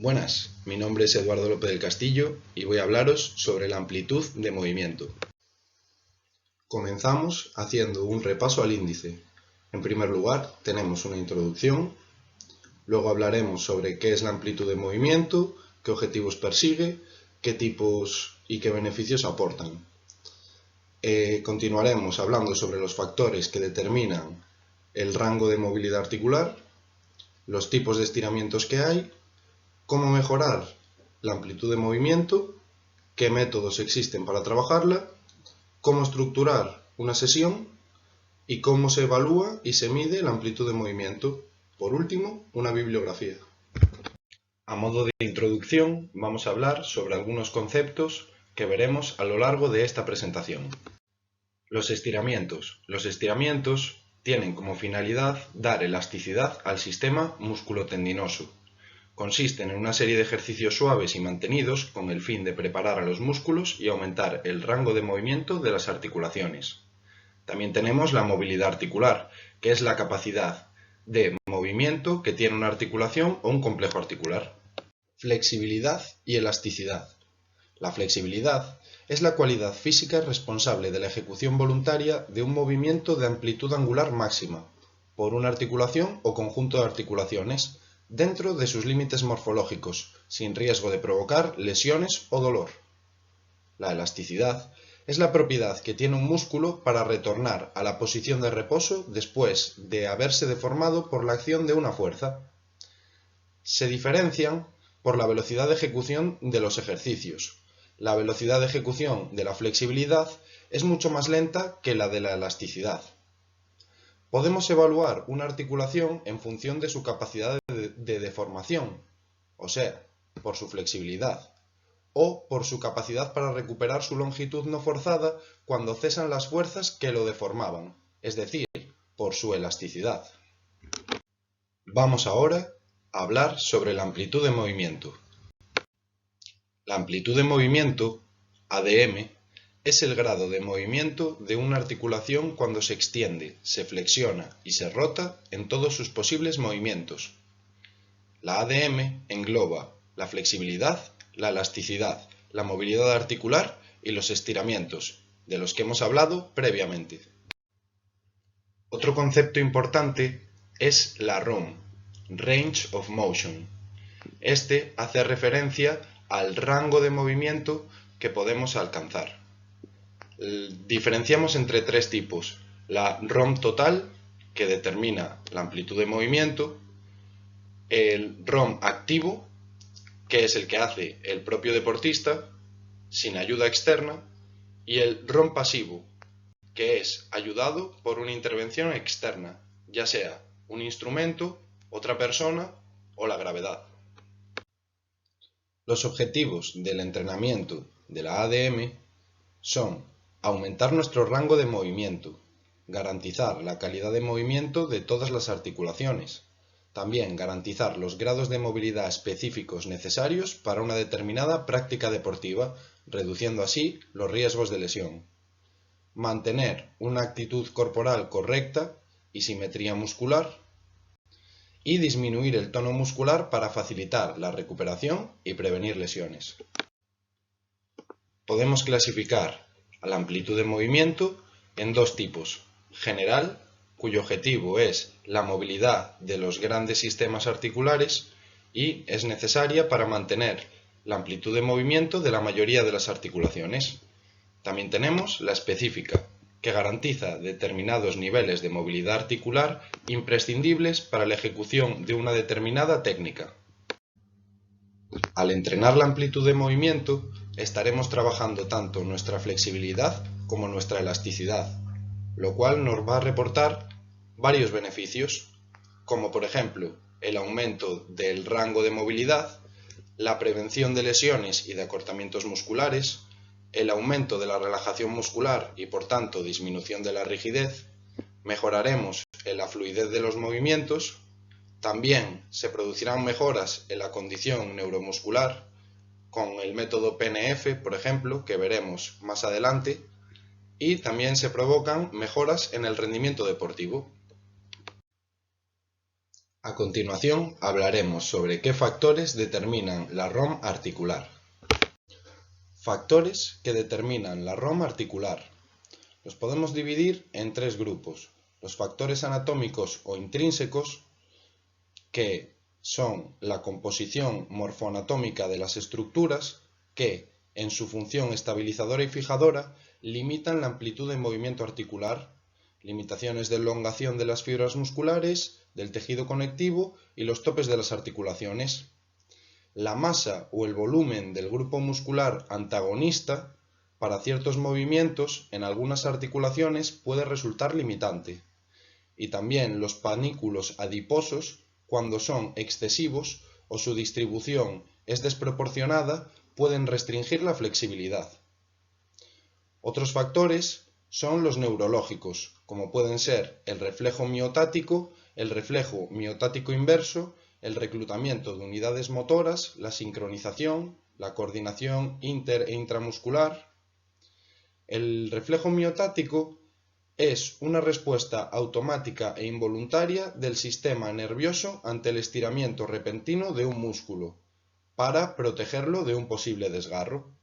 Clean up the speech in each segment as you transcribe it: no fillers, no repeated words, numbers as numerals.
Buenas, mi nombre es Eduardo López del Castillo y voy a hablaros sobre la amplitud de movimiento. Comenzamos haciendo un repaso al índice. En primer lugar, tenemos una introducción, luego hablaremos sobre qué es la amplitud de movimiento, qué objetivos persigue, qué tipos y qué beneficios aportan. Continuaremos hablando sobre los factores que determinan el rango de movilidad articular, los tipos de estiramientos que hay, cómo mejorar la amplitud de movimiento, qué métodos existen para trabajarla, cómo estructurar una sesión y cómo se evalúa y se mide la amplitud de movimiento. Por último, una bibliografía. A modo de introducción, vamos a hablar sobre algunos conceptos que veremos a lo largo de esta presentación. Los estiramientos. Los estiramientos tienen como finalidad dar elasticidad al sistema musculotendinoso. Consisten en una serie de ejercicios suaves y mantenidos con el fin de preparar a los músculos y aumentar el rango de movimiento de las articulaciones. También tenemos la movilidad articular, que es la capacidad de movimiento que tiene una articulación o un complejo articular. Flexibilidad y elasticidad. La flexibilidad es la cualidad física responsable de la ejecución voluntaria de un movimiento de amplitud angular máxima, por una articulación o conjunto de articulaciones, dentro de sus límites morfológicos, sin riesgo de provocar lesiones o dolor. La elasticidad es la propiedad que tiene un músculo para retornar a la posición de reposo después de haberse deformado por la acción de una fuerza. Se diferencian por la velocidad de ejecución de los ejercicios. La velocidad de ejecución de la flexibilidad es mucho más lenta que la de la elasticidad. Podemos evaluar una articulación en función de su capacidad de deformación, o sea, por su flexibilidad, o por su capacidad para recuperar su longitud no forzada cuando cesan las fuerzas que lo deformaban, es decir, por su elasticidad. Vamos ahora a hablar sobre la amplitud de movimiento. La amplitud de movimiento, ADM, es el grado de movimiento de una articulación cuando se extiende, se flexiona y se rota en todos sus posibles movimientos. La ADM engloba la flexibilidad, la elasticidad, la movilidad articular y los estiramientos, de los que hemos hablado previamente. Otro concepto importante es la ROM, Range of Motion. Este hace referencia al rango de movimiento que podemos alcanzar. Diferenciamos entre tres tipos: la ROM total, que determina la amplitud de movimiento; el ROM activo, que es el que hace el propio deportista, sin ayuda externa; y el ROM pasivo, que es ayudado por una intervención externa, ya sea un instrumento, otra persona o la gravedad. Los objetivos del entrenamiento de la ADM son aumentar nuestro rango de movimiento, garantizar la calidad de movimiento de todas las articulaciones, también garantizar los grados de movilidad específicos necesarios para una determinada práctica deportiva, reduciendo así los riesgos de lesión, mantener una actitud corporal correcta y simetría muscular, y disminuir el tono muscular para facilitar la recuperación y prevenir lesiones. Podemos clasificar a la amplitud de movimiento en dos tipos: general, cuyo objetivo es la movilidad de los grandes sistemas articulares y es necesaria para mantener la amplitud de movimiento de la mayoría de las articulaciones. También tenemos la específica, que garantiza determinados niveles de movilidad articular imprescindibles para la ejecución de una determinada técnica. Al entrenar la amplitud de movimiento, estaremos trabajando tanto nuestra flexibilidad como nuestra elasticidad, lo cual nos va a reportar varios beneficios, como por ejemplo el aumento del rango de movilidad, la prevención de lesiones y de acortamientos musculares, el aumento de la relajación muscular y por tanto disminución de la rigidez; mejoraremos en la fluidez de los movimientos; también se producirán mejoras en la condición neuromuscular con el método PNF, por ejemplo, que veremos más adelante, y también se provocan mejoras en el rendimiento deportivo. A continuación hablaremos sobre qué factores determinan la ROM articular. Factores que determinan la ROM articular. Los podemos dividir en tres grupos. Los factores anatómicos o intrínsecos, que son la composición morfoanatómica de las estructuras, que, en su función estabilizadora y fijadora, limitan la amplitud de movimiento articular, limitaciones de elongación de las fibras musculares, del tejido conectivo y los topes de las articulaciones. La masa o el volumen del grupo muscular antagonista para ciertos movimientos en algunas articulaciones puede resultar limitante. Y también los panículos adiposos, cuando son excesivos o su distribución es desproporcionada, pueden restringir la flexibilidad. Otros factores son los neurológicos, como pueden ser el reflejo miotático, el reflejo miotático inverso, el reclutamiento de unidades motoras, la sincronización, la coordinación inter e intramuscular. El reflejo miotático es una respuesta automática e involuntaria del sistema nervioso ante el estiramiento repentino de un músculo, para protegerlo de un posible desgarro.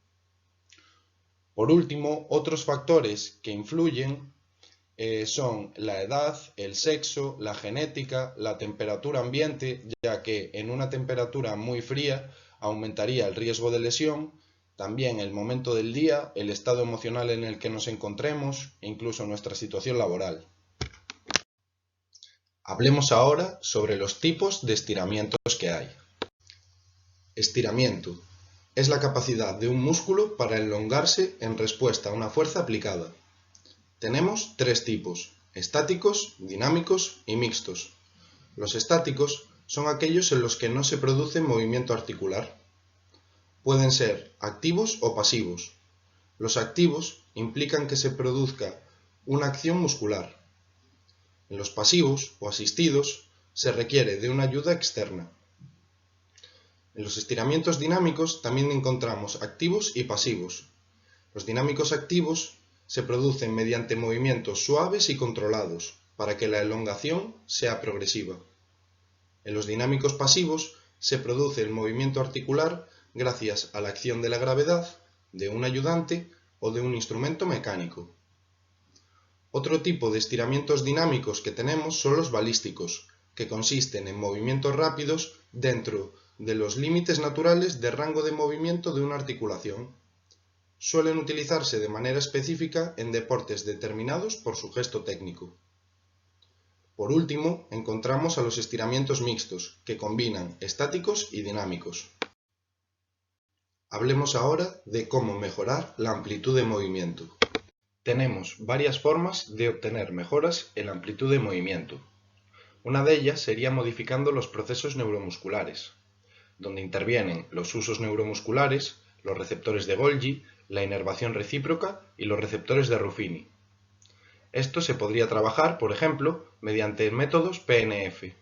Por último, otros factores que influyen son la edad, el sexo, la genética, la temperatura ambiente, ya que en una temperatura muy fría aumentaría el riesgo de lesión, también el momento del día, el estado emocional en el que nos encontremos e incluso nuestra situación laboral. Hablemos ahora sobre los tipos de estiramientos que hay. Estiramiento es la capacidad de un músculo para elongarse en respuesta a una fuerza aplicada. Tenemos tres tipos: estáticos, dinámicos y mixtos. Los estáticos son aquellos en los que no se produce movimiento articular. Pueden ser activos o pasivos. Los activos implican que se produzca una acción muscular. En los pasivos o asistidos se requiere de una ayuda externa. En los estiramientos dinámicos también encontramos activos y pasivos. Los dinámicos activos se producen mediante movimientos suaves y controlados, para que la elongación sea progresiva. En los dinámicos pasivos se produce el movimiento articular gracias a la acción de la gravedad, de un ayudante o de un instrumento mecánico. Otro tipo de estiramientos dinámicos que tenemos son los balísticos, que consisten en movimientos rápidos dentro de los límites naturales de rango de movimiento de una articulación. Suelen utilizarse de manera específica en deportes determinados por su gesto técnico. Por último, encontramos a los estiramientos mixtos, que combinan estáticos y dinámicos. Hablemos ahora de cómo mejorar la amplitud de movimiento. Tenemos varias formas de obtener mejoras en la amplitud de movimiento. Una de ellas sería modificando los procesos neuromusculares, donde intervienen los usos neuromusculares, los receptores de Golgi, la inervación recíproca y los receptores de Ruffini. Esto se podría trabajar, por ejemplo, mediante métodos PNF.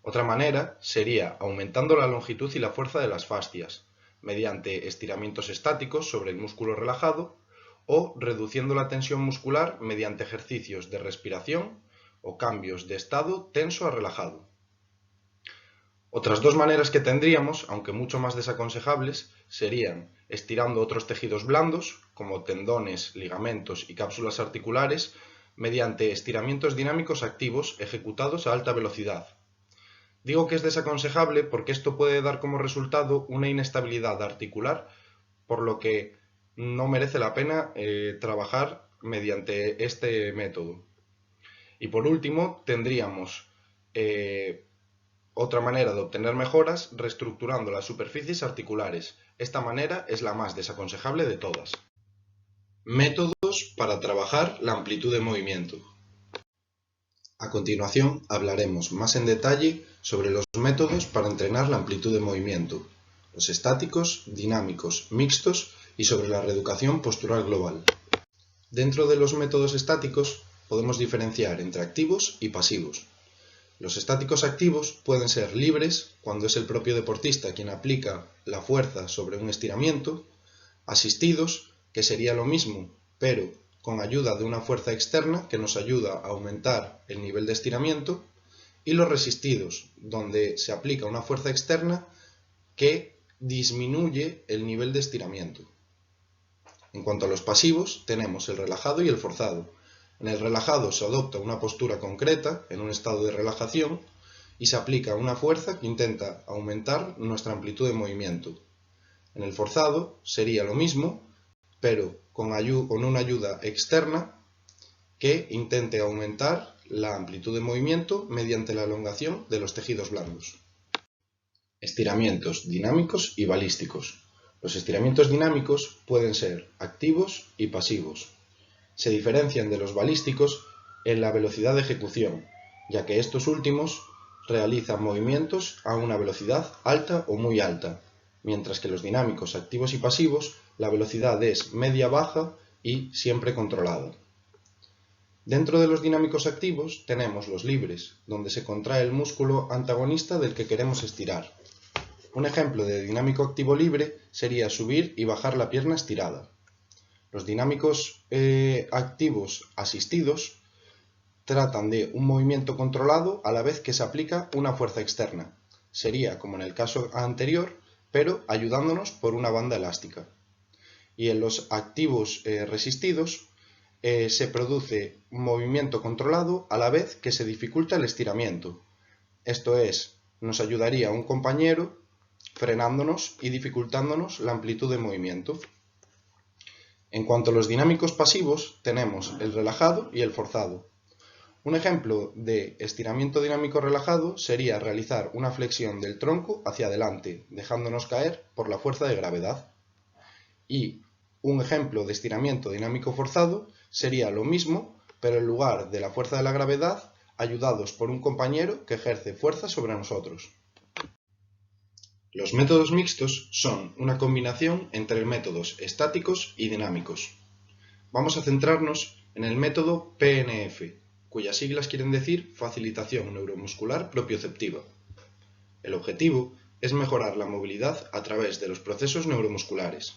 Otra manera sería aumentando la longitud y la fuerza de las fascias, mediante estiramientos estáticos sobre el músculo relajado, o reduciendo la tensión muscular mediante ejercicios de respiración o cambios de estado tenso a relajado. Otras dos maneras que tendríamos, aunque mucho más desaconsejables, serían estirando otros tejidos blandos, como tendones, ligamentos y cápsulas articulares, mediante estiramientos dinámicos activos ejecutados a alta velocidad. Digo que es desaconsejable porque esto puede dar como resultado una inestabilidad articular, por lo que no merece la pena trabajar mediante este método. Y por último, tendríamos otra manera de obtener mejoras reestructurando las superficies articulares. Esta manera es la más desaconsejable de todas. Métodos para trabajar la amplitud de movimiento. A continuación hablaremos más en detalle sobre los métodos para entrenar la amplitud de movimiento, los estáticos, dinámicos, mixtos y sobre la reeducación postural global. Dentro de los métodos estáticos podemos diferenciar entre activos y pasivos. Los estáticos activos pueden ser libres, cuando es el propio deportista quien aplica la fuerza sobre un estiramiento, asistidos, que sería lo mismo, pero con ayuda de una fuerza externa que nos ayuda a aumentar el nivel de estiramiento, y los resistidos, donde se aplica una fuerza externa que disminuye el nivel de estiramiento. En cuanto a los pasivos, tenemos el relajado y el forzado. En el relajado se adopta una postura concreta, en un estado de relajación, y se aplica una fuerza que intenta aumentar nuestra amplitud de movimiento. En el forzado sería lo mismo, pero con una ayuda externa que intente aumentar la amplitud de movimiento mediante la elongación de los tejidos blandos. Estiramientos dinámicos y balísticos. Los estiramientos dinámicos pueden ser activos y pasivos. Se diferencian de los balísticos en la velocidad de ejecución, ya que estos últimos realizan movimientos a una velocidad alta o muy alta, mientras que los dinámicos activos y pasivos la velocidad es media-baja y siempre controlada. Dentro de los dinámicos activos tenemos los libres, donde se contrae el músculo antagonista del que queremos estirar. Un ejemplo de dinámico activo libre sería subir y bajar la pierna estirada. Los dinámicos activos asistidos tratan de un movimiento controlado a la vez que se aplica una fuerza externa. Sería como en el caso anterior, pero ayudándonos por una banda elástica. Y en los activos resistidos se produce un movimiento controlado a la vez que se dificulta el estiramiento. Esto es, nos ayudaría un compañero frenándonos y dificultándonos la amplitud de movimiento. En cuanto a los dinámicos pasivos, tenemos el relajado y el forzado. Un ejemplo de estiramiento dinámico relajado sería realizar una flexión del tronco hacia adelante, dejándonos caer por la fuerza de gravedad. Y un ejemplo de estiramiento dinámico forzado sería lo mismo, pero en lugar de la fuerza de la gravedad, ayudados por un compañero que ejerce fuerza sobre nosotros. Los métodos mixtos son una combinación entre métodos estáticos y dinámicos. Vamos a centrarnos en el método PNF, cuyas siglas quieren decir Facilitación Neuromuscular Propioceptiva. El objetivo es mejorar la movilidad a través de los procesos neuromusculares.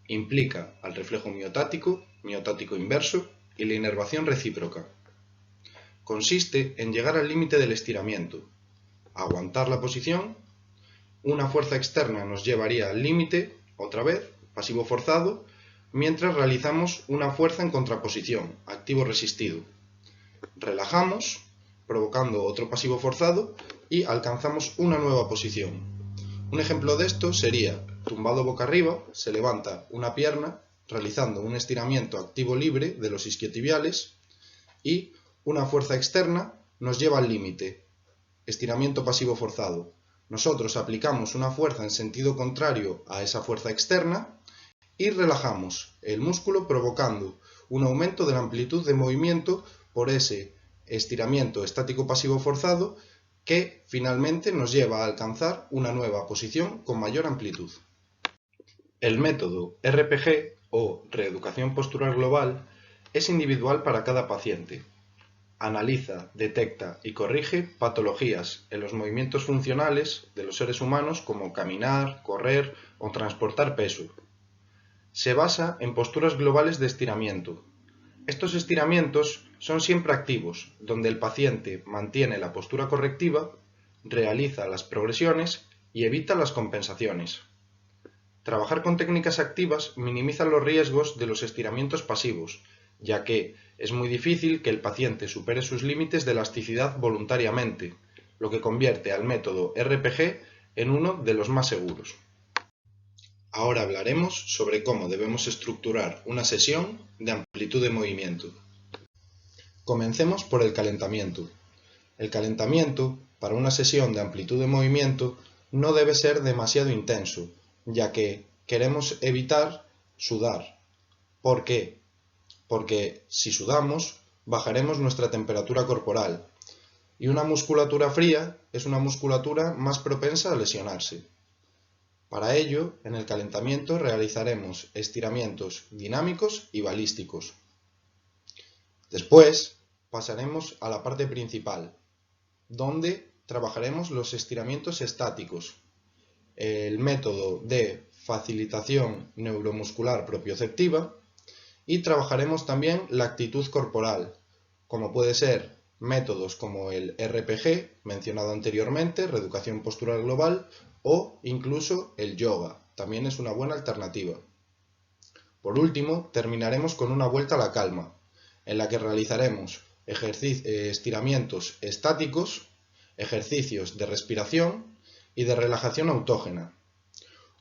Implica al reflejo miotático, miotático inverso y la inervación recíproca. Consiste en llegar al límite del estiramiento, aguantar la posición. Una fuerza externa nos llevaría al límite, otra vez, pasivo forzado, mientras realizamos una fuerza en contraposición, activo resistido. Relajamos, provocando otro pasivo forzado y alcanzamos una nueva posición. Un ejemplo de esto sería, tumbado boca arriba, se levanta una pierna realizando un estiramiento activo libre de los isquiotibiales y una fuerza externa nos lleva al límite, estiramiento pasivo forzado. Nosotros aplicamos una fuerza en sentido contrario a esa fuerza externa y relajamos el músculo provocando un aumento de la amplitud de movimiento por ese estiramiento estático pasivo forzado que finalmente nos lleva a alcanzar una nueva posición con mayor amplitud. El método RPG o reeducación postural global es individual para cada paciente. Analiza, detecta y corrige patologías en los movimientos funcionales de los seres humanos como caminar, correr o transportar peso. Se basa en posturas globales de estiramiento. Estos estiramientos son siempre activos, donde el paciente mantiene la postura correctiva, realiza las progresiones y evita las compensaciones. Trabajar con técnicas activas minimiza los riesgos de los estiramientos pasivos, ya que es muy difícil que el paciente supere sus límites de elasticidad voluntariamente, lo que convierte al método RPG en uno de los más seguros. Ahora hablaremos sobre cómo debemos estructurar una sesión de amplitud de movimiento. Comencemos por el calentamiento. El calentamiento para una sesión de amplitud de movimiento no debe ser demasiado intenso, ya que queremos evitar sudar. ¿Por qué? Porque si sudamos, bajaremos nuestra temperatura corporal, y una musculatura fría es una musculatura más propensa a lesionarse. Para ello, en el calentamiento realizaremos estiramientos dinámicos y balísticos. Después, pasaremos a la parte principal, donde trabajaremos los estiramientos estáticos, el método de facilitación neuromuscular propioceptiva, y trabajaremos también la actitud corporal, como puede ser métodos como el RPG, mencionado anteriormente, reeducación postural global, o incluso el yoga, también es una buena alternativa. Por último, terminaremos con una vuelta a la calma, en la que realizaremos estiramientos estáticos, ejercicios de respiración y de relajación autógena.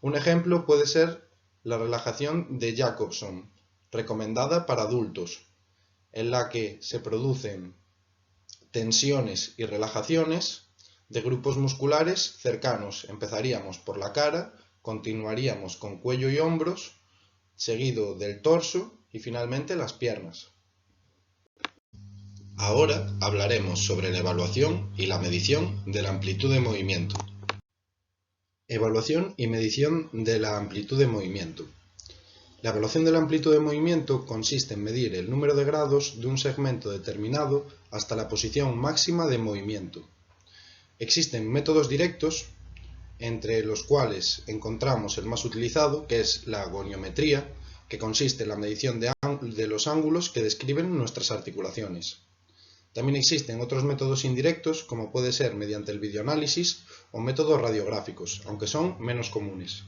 Un ejemplo puede ser la relajación de Jacobson, recomendada para adultos, en la que se producen tensiones y relajaciones de grupos musculares cercanos. Empezaríamos por la cara, continuaríamos con cuello y hombros, seguido del torso y finalmente las piernas. Ahora hablaremos sobre la evaluación y la medición de la amplitud de movimiento. Evaluación y medición de la amplitud de movimiento. La evaluación de la amplitud de movimiento consiste en medir el número de grados de un segmento determinado hasta la posición máxima de movimiento. Existen métodos directos, entre los cuales encontramos el más utilizado, que es la goniometría, que consiste en la medición de los ángulos que describen nuestras articulaciones. También existen otros métodos indirectos, como puede ser mediante el videoanálisis o métodos radiográficos, aunque son menos comunes.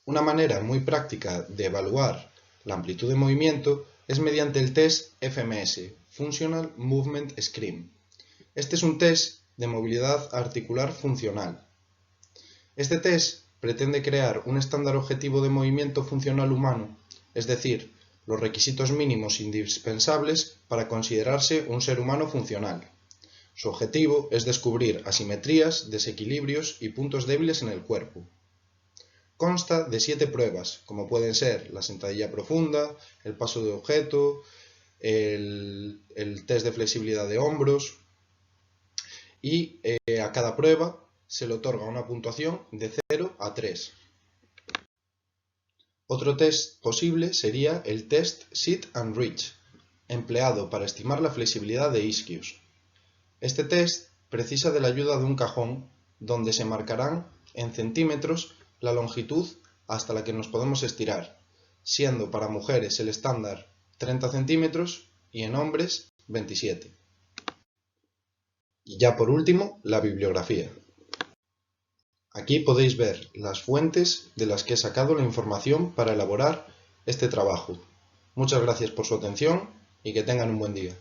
Una manera muy práctica de evaluar la amplitud de movimiento es mediante el test FMS, Functional Movement Screen. Este es un test de movilidad articular funcional. Este test pretende crear un estándar objetivo de movimiento funcional humano, es decir, los requisitos mínimos indispensables para considerarse un ser humano funcional. Su objetivo es descubrir asimetrías, desequilibrios y puntos débiles en el cuerpo. Consta de 7 pruebas, como pueden ser la sentadilla profunda, el paso de objeto, el test de flexibilidad de hombros, y a cada prueba se le otorga una puntuación de 0 a 3. Otro test posible sería el test Sit and Reach, empleado para estimar la flexibilidad de isquios. Este test precisa de la ayuda de un cajón, donde se marcarán en centímetros la longitud hasta la que nos podemos estirar, siendo para mujeres el estándar 30 centímetros y en hombres 27. Y ya por último, la bibliografía. Aquí podéis ver las fuentes de las que he sacado la información para elaborar este trabajo. Muchas gracias por su atención y que tengan un buen día.